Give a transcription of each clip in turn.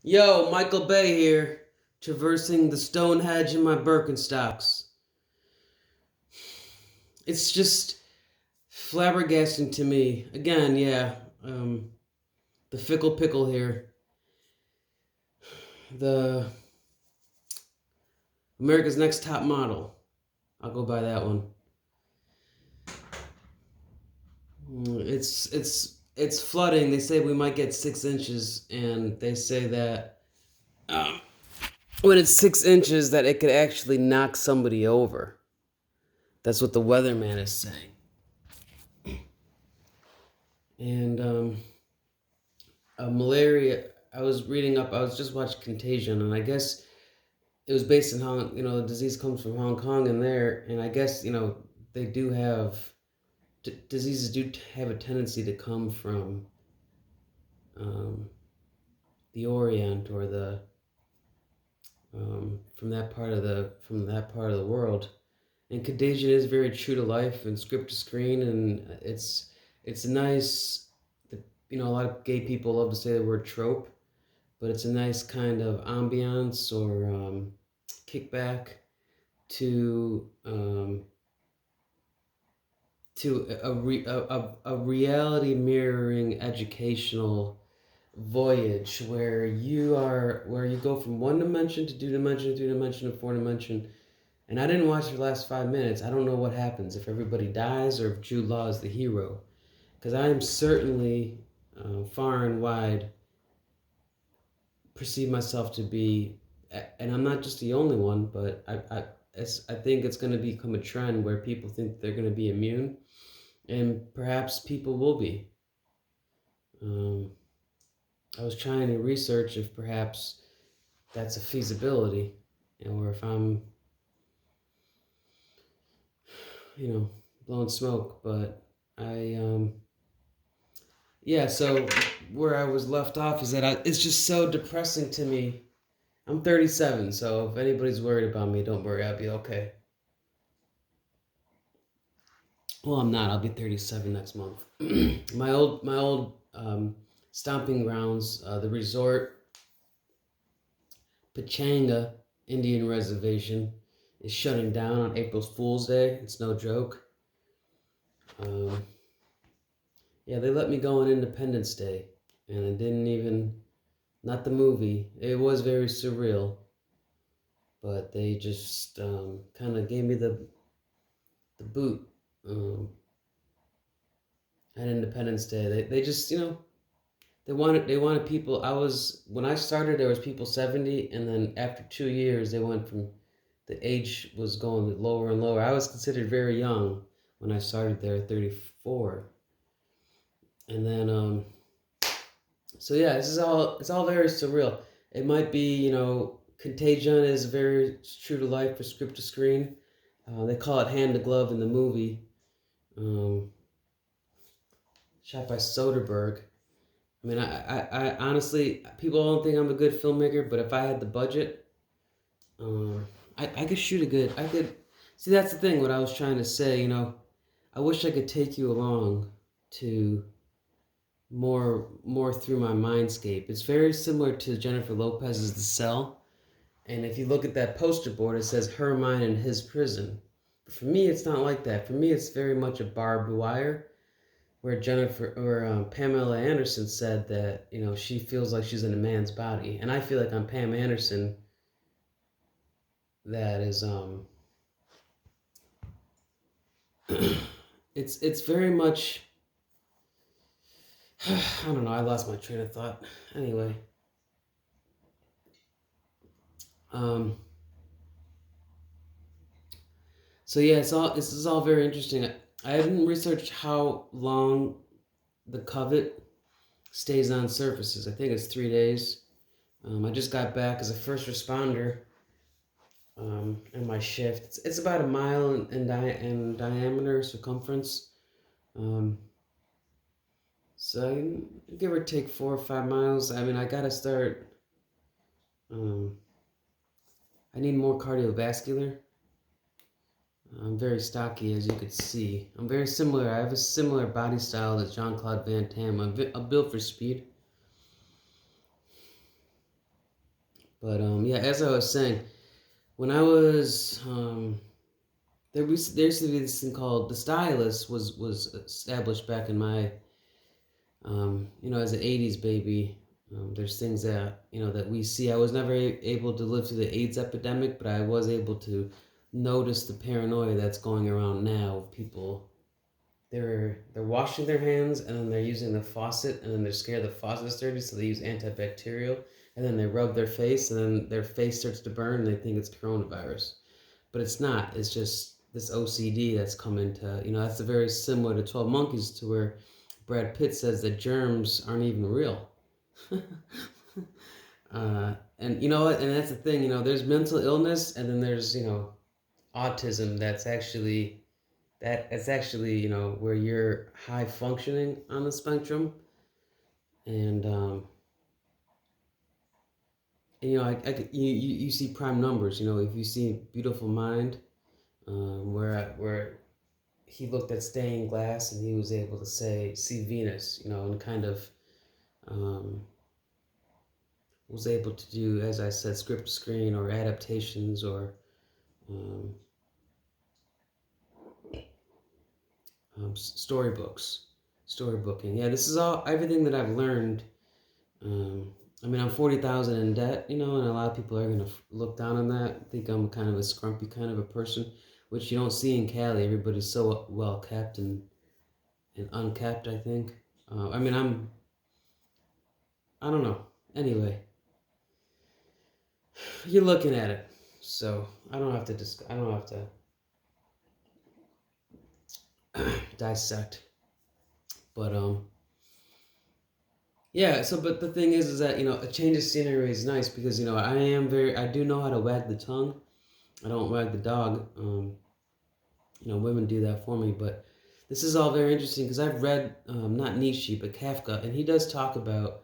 Yo, Michael Bay here, traversing the Stonehenge in my Birkenstocks. It's just flabbergasting to me. Again, yeah, the fickle pickle here. The America's Next Top Model. I'll go by that one. It's flooding. They say we might get 6 inches, and they say that um, when it's 6 inches, that it could actually knock somebody over. That's what the weatherman is saying. And malaria. I was reading up. I was just watching Contagion, and I guess it was based in Hong. The disease comes from Hong Kong, and there, and I guess they do have diseases do have a tendency to come from um, the Orient or the from that part of the world. And Contagion is very true to life and script to screen, and it's nice. A lot of gay people love to say the word trope, but it's a nice kind of ambiance or kickback to a reality mirroring educational voyage where you go from one dimension to 2 dimension, 3 dimension to 4 dimension. And I didn't watch the last 5 minutes. I don't know what happens, if everybody dies or if Jude Law is the hero, because I am certainly far and wide perceive myself to be, and I'm not just the only one, but I think it's going to become a trend where people think they're going to be immune, and perhaps people will be. Um, I was trying to research if perhaps that's a feasibility, or if I'm, blowing smoke. But yeah. So where I was left off is that it's just so depressing to me. I'm 37, so if anybody's worried about me, don't worry, I'll be okay. Well, I'm not. I'll be 37 next month. My old stomping grounds, the resort Pachanga Indian Reservation, is shutting down on April Fool's Day. It's no joke. Um, yeah, they let me go on Independence Day, and I didn't even, not the movie. It was very surreal, but they just kind of gave me the boot um, at Independence Day. They just they wanted people. When I started, there was people 70, and then after 2 years they went from, the age was going lower and lower. I was considered very young when I started there, 34. And then so yeah, it's all very surreal. It might be, Contagion is very true to life for script to screen. They call it hand to glove in the movie. Um, Shot by Soderbergh. I mean, I honestly, people don't think I'm a good filmmaker, but if I had the budget, I could shoot a good. I could see. That's the thing. What I was trying to say, I wish I could take you along to more through my mindscape. It's very similar to Jennifer Lopez's The Cell, and if you look at that poster board, it says her mind and his prison. But for me, it's not like that. For me, it's very much a barbed wire, where Pamela Anderson said that she feels like she's in a man's body, and I feel like I'm Pam Anderson. That is it's very much. I don't know. I lost my train of thought. Anyway, um, so yeah, this is all very interesting. I haven't researched how long the covet stays on surfaces. I think it's 3 days. I just got back as a first responder in my shift. It's about a mile in diameter circumference. Um, so give or take 4 or 5 miles. I mean, I gotta start. Um, I need more cardiovascular. I'm very stocky, as you could see. I'm very similar. I have a similar body style as Jean-Claude Van Damme. I'm built for speed. But yeah, as I was saying, when I was there used to be this thing called the stylus was established back in my as an '80s baby. There's things that that we see. I was never able to live through the AIDS epidemic, but I was able to notice the paranoia that's going around now of people. They're washing their hands and then they're using the faucet and then they're scared the faucet's dirty, so they use antibacterial and then they rub their face and then their face starts to burn and they think it's coronavirus, but it's not. It's just this OCD that's come into that's very similar to 12 Monkeys, to where Brad Pitt says that germs aren't even real. And you know what? And that's the thing. There's mental illness, and then there's autism. That's actually where you're high functioning on the spectrum, and you see prime numbers. If you see Beautiful Mind, where he looked at stained glass and he was able to see Venus, and kind of um, was able to do, as I said, script to screen or adaptations or um, storybooking. Yeah, this is all everything that I've learned. I'm 40,000 in debt, and a lot of people are gonna look down on that. Think I'm kind of a scrumpy kind of a person, which you don't see in Cali. Everybody's so well kept and unkept, I think. I don't know. Anyway, you're looking at it, so I don't have to dissect. But yeah. So, but the thing is that a change of scenery is nice because I do know how to wag the tongue. I don't wag the dog. Women do that for me, but this is all very interesting because I've read not Nietzsche but Kafka, and he does talk about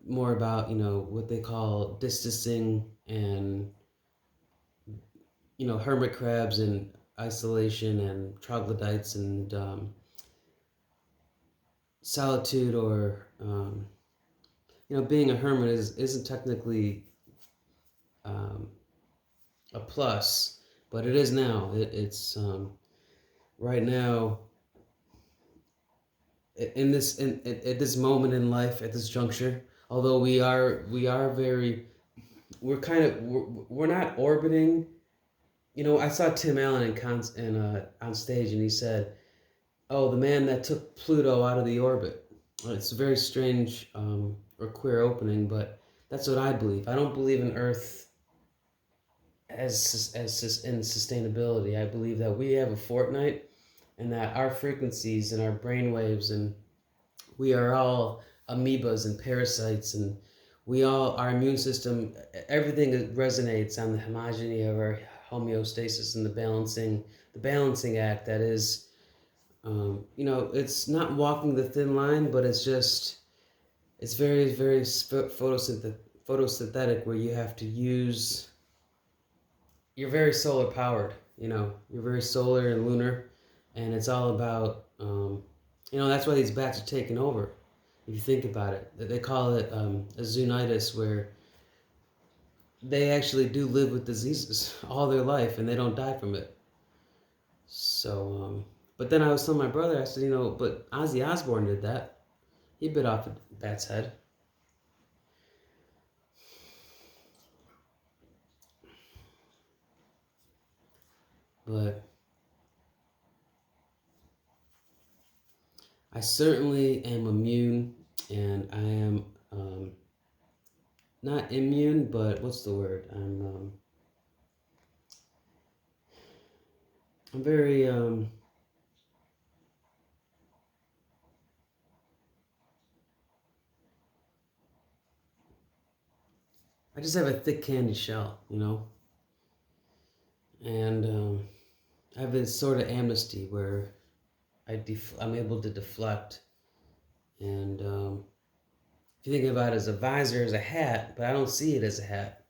more about what they call distancing and hermit crabs and isolation and troglodytes and solitude, or being a hermit isn't technically um, a plus, but it is now. It's right now at this moment in life, at this juncture. Although we are very we're not orbiting. I saw Tim Allen on stage, and he said, "Oh, the man that took Pluto out of the orbit." It's a very strange or queer opening, but that's what I believe. I don't believe in Earth as in sustainability. I believe that we have a fortnight, and that our frequencies and our brain waves, and we are all amoebas and parasites, and our immune system, everything resonates on the homogeny of our homeostasis and the balancing act that is. It's not walking the thin line, but it's very, very photosynthetic, where you have to use, you're very solar powered, you're very solar and lunar, and it's all about, that's why these bats are taking over. If you think about it, they call it a zoonitis, where they actually do live with diseases all their life and they don't die from it. So, but then I was telling my brother, I said, but Ozzy Osbourne did that. He bit off a bat's head. But I certainly am immune, and I am not immune, but what's the word? I'm very I just have a thick candy shell, and I have this sort of amnesty where I'm able to deflect, and if you think about it as a visor, as a hat, but I don't see it as a hat.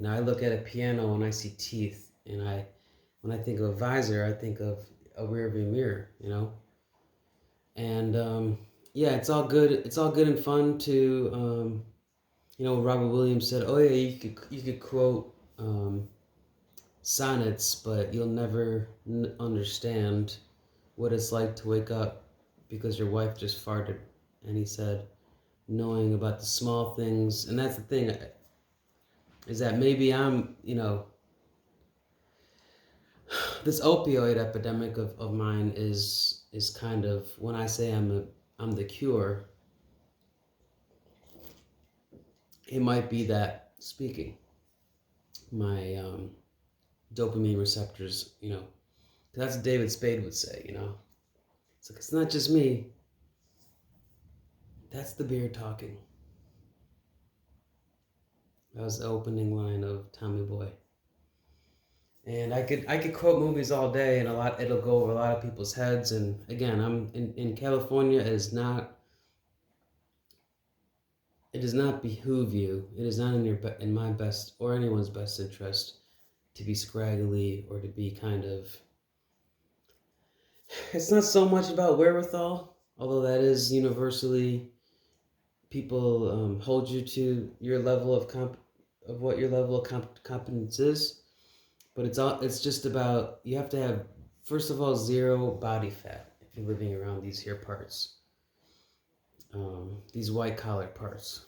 I look at a piano and I see teeth, and when I think of a visor, I think of a rearview mirror, and yeah, it's all good. It's all good and fun to Robert Williams said, "Oh yeah, you could quote sonnets, but you'll never understand what it's like to wake up because your wife just farted." And he said, knowing about the small things, and that's the thing, is that maybe I'm, this opioid epidemic of mine is kind of, when I say I'm the cure, it might be that speaking. My dopamine receptors, 'cause that's what David Spade would say, It's like, it's not just me. That's the beer talking. That was the opening line of Tommy Boy. And I could quote movies all day, and it'll go over a lot of people's heads. And again, I'm in California. It does not behoove you. It is not in my best or anyone's best interest to be scraggly or to be kind of. It's not so much about wherewithal, although that is universally, people hold you to your level of what your level of competence is. But it's just about, you have to have, first of all, zero body fat if you're living around these here parts, these white collar parts.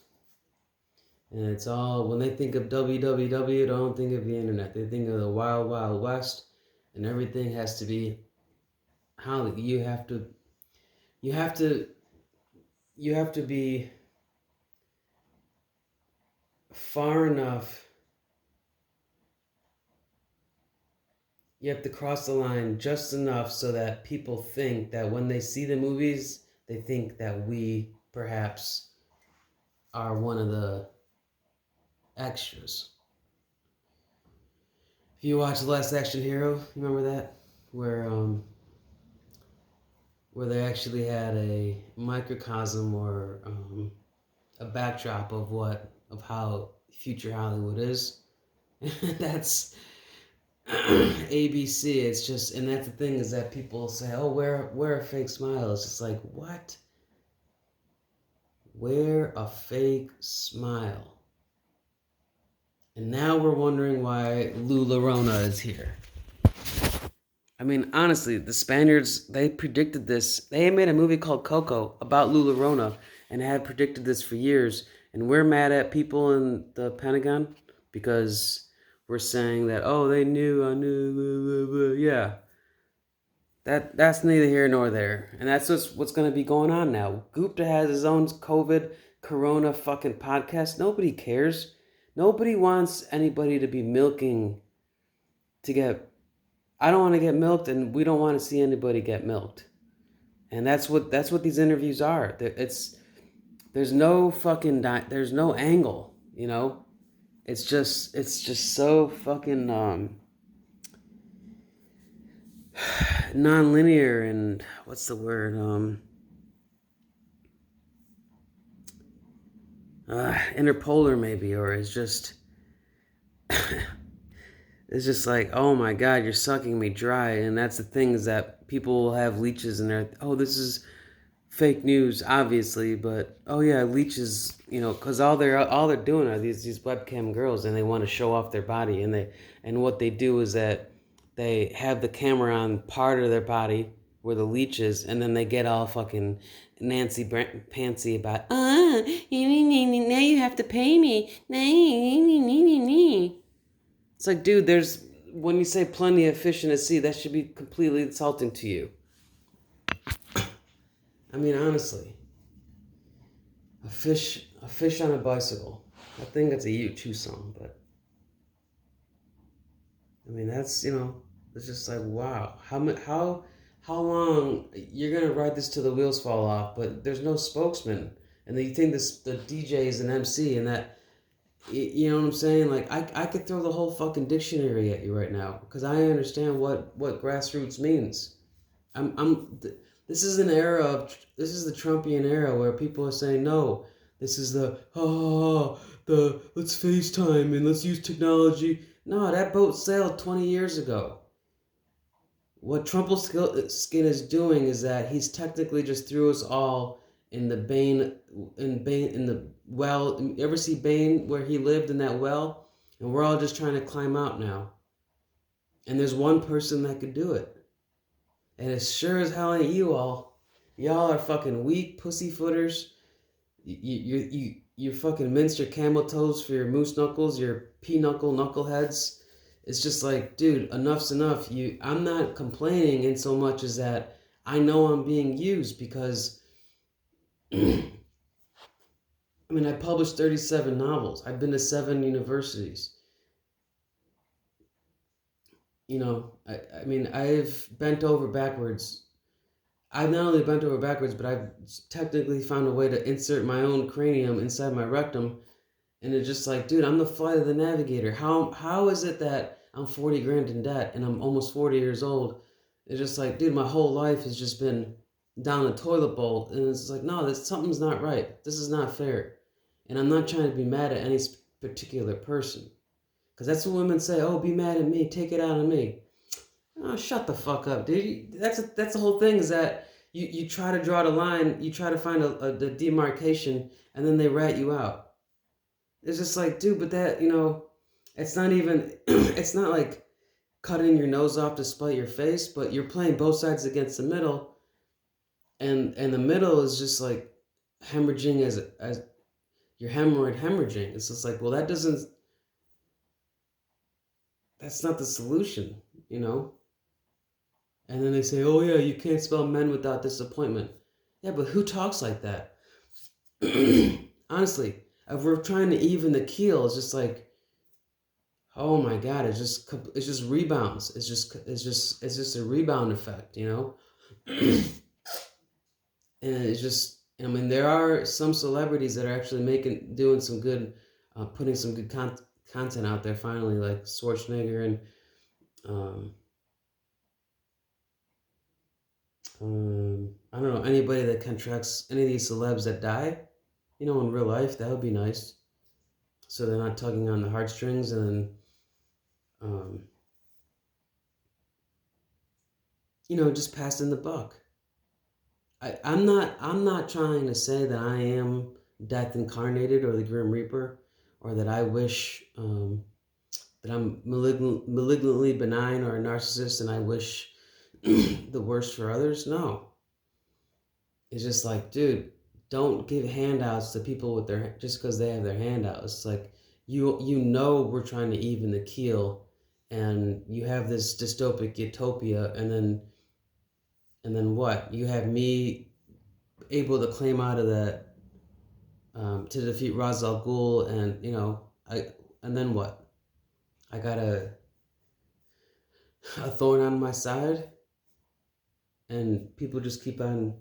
And it's all, when they think of www, they don't think of the internet. They think of the wild, wild west, and everything has to be Holly. You have to be far enough. You have to cross the line just enough so that people think that when they see the movies, they think that we perhaps are one of the extras. If you watch The Last Action Hero, you remember that? Where they actually had a microcosm or a backdrop of how future Hollywood is. That's ABC. It's just, and that's the thing, is that people say, "Oh, wear a fake smile." It's just like, what? Wear a fake smile. And now we're wondering why Lou Llorona is here. I mean, honestly, the Spaniards, they predicted this. They made a movie called Coco about Lou Llorona and had predicted this for years. And we're mad at people in the Pentagon because we're saying that, oh, they knew, I knew, blah, blah, blah. Yeah. That's neither here nor there. And that's just what's going to be going on now. Gupta has his own COVID, corona fucking podcast. Nobody cares. Nobody wants anybody to be milking to get... I don't want to get milked, and we don't want to see anybody get milked. And that's what these interviews are. There's no fucking there's no angle, It's just so fucking non-linear, and what's the word? Interpolar maybe, or it's just it's just like, oh my God, you're sucking me dry. And that's the thing, is that people will have leeches in there. Oh, this is fake news, obviously, but oh yeah, leeches, because all they're doing are these webcam girls, and they want to show off their body, and what they do is that they have the camera on part of their body where the leech is, and then they get all fucking Nancy Pantsy about, now you have to pay me. It's like, dude, when you say plenty of fish in the sea, that should be completely insulting to you. I mean, honestly, a fish on a bicycle. I think that's a U2 song, but I mean, that's, it's just like, wow. How long you're gonna ride this till the wheels fall off? But there's no spokesman, and then you think the DJ is an MC, and that, you know what I'm saying? Like, I could throw the whole fucking dictionary at you right now, because I understand what grassroots means. This is this is the Trumpian era where people are saying, no, this is the let's FaceTime and let's use technology. No, that boat sailed 20 years ago. What Trumpelskin is doing is that he's technically just threw us all in the in the well. You ever see Bane where he lived in that well? And we're all just trying to climb out now. And there's one person that could do it. And it sure as hell ain't you all. Y'all are fucking weak pussyfooters. You fucking mince your camel toes for your moose knuckles, your pinochle knuckleheads. It's just like, dude, enough's enough. I'm not complaining in so much as that I know I'm being used because I mean, I published 37 novels. I've been to 7 universities. You know, I mean, I've bent over backwards. I've not only bent over backwards, but I've technically found a way to insert my own cranium inside my rectum. And it's just like, dude, I'm the flight of the navigator. How is it that I'm 40 grand in debt and I'm almost 40 years old? It's just like, dude, my whole life has just been down the toilet bowl. And it's like, no, something's not right. This is not fair. And I'm not trying to be mad at any particular person. Because that's what women say, oh, be mad at me, take it out on me. Oh, shut the fuck up, dude. That's the whole thing is that you try to draw the line, you try to find the demarcation, and then they rat you out. It's just like, dude, but that, it's not even, it's not like cutting your nose off to spite your face, but you're playing both sides against the middle, and the middle is just like hemorrhaging as your hemorrhaging. It's just like, well, that's not the solution, you know? And then they say, oh yeah, you can't spell men without disappointment. Yeah, but who talks like that? Honestly, if we're trying to even the keel, it's just like, oh my God, it's just rebounds. It's just a rebound effect, you know? And it's just, I mean, there are some celebrities that are actually doing some good, putting some good content out there finally, like Schwarzenegger and I don't know, anybody that contracts any of these celebs that die, in real life, that would be nice. So they're not tugging on the heartstrings and just passing the buck. I'm not trying to say that I am death incarnated or the Grim Reaper, or that I wish that I'm malignantly benign or a narcissist and I wish the worst for others. No. It's just like, dude, don't give handouts to people with just because they have their handouts. It's like, we're trying to even the keel, and you have this dystopic utopia, and then what? You have me able to claim out of that to defeat Ra's al Ghul, and then what? I got a thorn on my side, and people just keep on.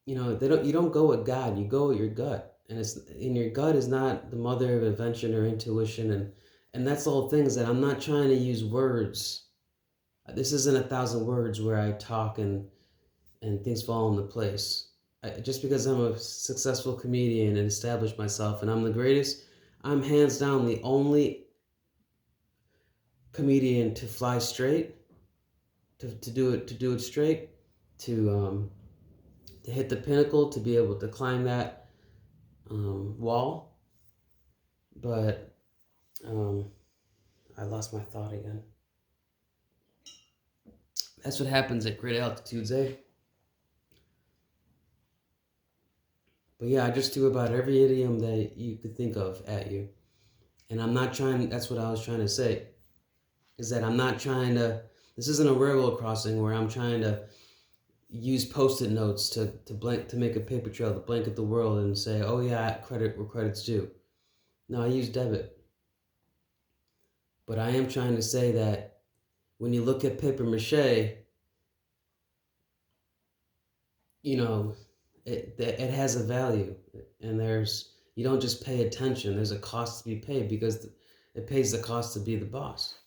You don't go with God, you go with your gut. And your gut is not the mother of invention or intuition, and that's the whole thing, is that I'm not trying to use words. This isn't 1,000 words where I talk and things fall into place. Just because I'm a successful comedian and established myself and I'm the greatest, I'm hands down the only comedian to fly straight, to do it straight, to hit the pinnacle, to be able to climb that wall. But I lost my thought again. That's what happens at great altitudes, eh? But yeah, I just do about every idiom that you could think of at you. And that's what I was trying to say, is that I'm not trying to, this isn't a railroad crossing where I'm trying to use Post-it notes to make a paper trail to blanket the world and say, oh yeah, credit where credit's due. No, I use debit. But I am trying to say that when you look at paper mache, it has a value, and you don't just pay attention. There's a cost to be paid because it pays the cost to be the boss.